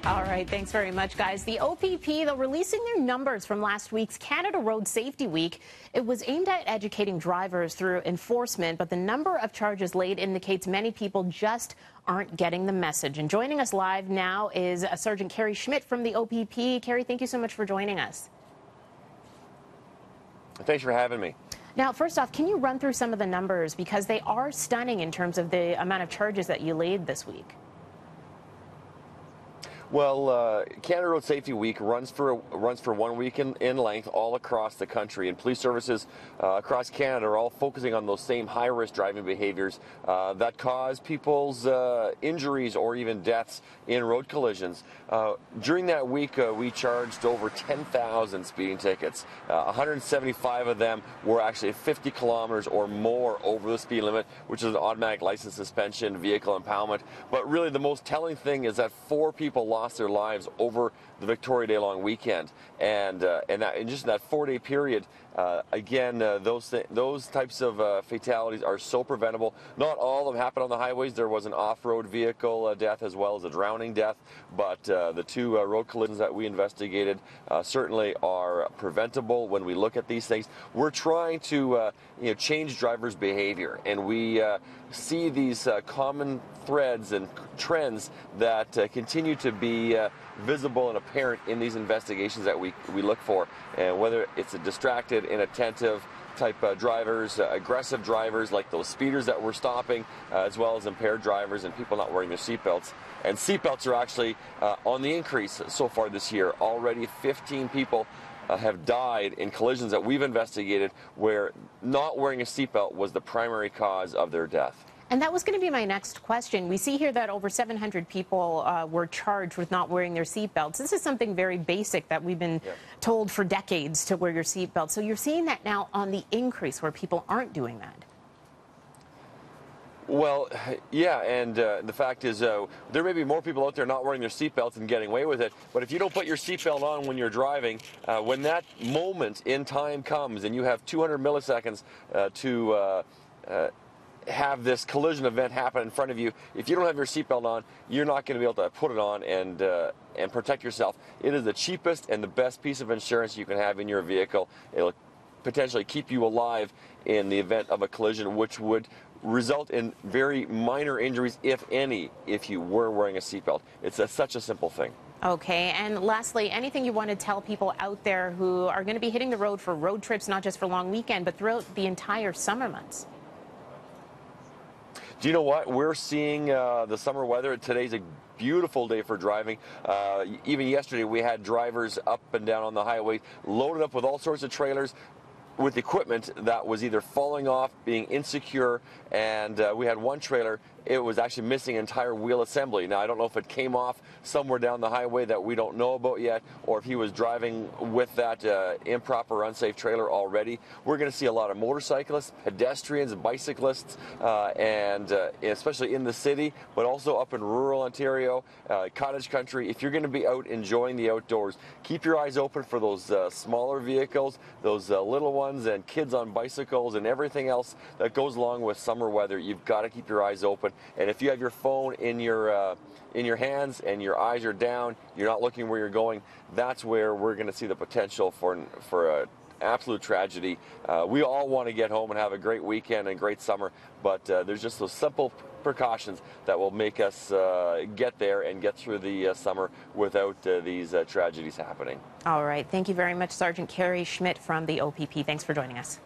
All right, thanks very much, guys. The OPP, they're releasing their numbers from last week's Canada Road Safety Week. It was aimed at educating drivers through enforcement, but the number of charges laid indicates many people just aren't getting the message. And joining us live now is Sergeant Carrie Schmidt from the OPP. Carrie, thank you so much for joining us. Thanks for having me. Now, first off, can you run through some of the numbers, because they are stunning in terms of the amount of charges that you laid this week? Well, Canada Road Safety Week runs for 1 week in length all across the country, and police services across Canada are all focusing on those same high-risk driving behaviors that cause people's injuries or even deaths in road collisions. During that week, we charged over 10,000 speeding tickets. 175 of them were actually 50 kilometers or more over the speed limit, which is an automatic license suspension, vehicle impoundment. But really, the most telling thing is that 4 people lost their lives over the Victoria Day long weekend, and just in that 4-day period, those types of fatalities are so preventable. Not all of them happen on the highways. There was an off-road vehicle death as well as a drowning death, but the 2 road collisions that we investigated certainly are preventable. When we look at these things, we're trying to change drivers' behavior, and we see these common threads and trends that continue to be visible and apparent in these investigations that we look for, and whether it's a distracted, inattentive type drivers, aggressive drivers like those speeders that we're stopping, as well as impaired drivers and people not wearing their seatbelts. And seatbelts are actually on the increase so far this year. Already 15 people have died in collisions that we've investigated where not wearing a seatbelt was the primary cause of their death. And that was going to be my next question. We see here that over 700 people were charged with not wearing their seatbelts. This is something very basic that we've been told for decades, to wear your seatbelt. So you're seeing that now on the increase where people aren't doing that. Well, yeah, and the fact is there may be more people out there not wearing their seatbelts and getting away with it, but if you don't put your seatbelt on when you're driving, when that moment in time comes and you have 200 milliseconds to have this collision event happen in front of you, if you don't have your seatbelt on, you're not going to be able to put it on and protect yourself. It is the cheapest and the best piece of insurance you can have in your vehicle. It'll potentially keep you alive in the event of a collision, which would result in very minor injuries, if any, if you were wearing a seatbelt. It's such a simple thing. Okay, and lastly, anything you want to tell people out there who are going to be hitting the road for road trips, not just for long weekend, but throughout the entire summer months? Do you know what? We're seeing the summer weather. Today's a beautiful day for driving. Even yesterday, we had drivers up and down on the highway loaded up with all sorts of trailers with equipment that was either falling off, being insecure, and we had one trailer, it was actually missing entire wheel assembly. Now, I don't know if it came off somewhere down the highway that we don't know about yet, or if he was driving with that improper, unsafe trailer already. We're going to see a lot of motorcyclists, pedestrians, bicyclists, and especially in the city, but also up in rural Ontario, cottage country. If you're going to be out enjoying the outdoors, keep your eyes open for those smaller vehicles, those little ones, and kids on bicycles, and everything else that goes along with summer weather. You've got to keep your eyes open. And if you have your phone in your hands and your eyes are down, you're not looking where you're going, that's where we're going to see the potential for an absolute tragedy. We all want to get home and have a great weekend and great summer, but there's just those simple precautions that will make us get there and get through the summer without these tragedies happening. All right. Thank you very much, Sergeant Carrie Schmidt from the OPP. Thanks for joining us.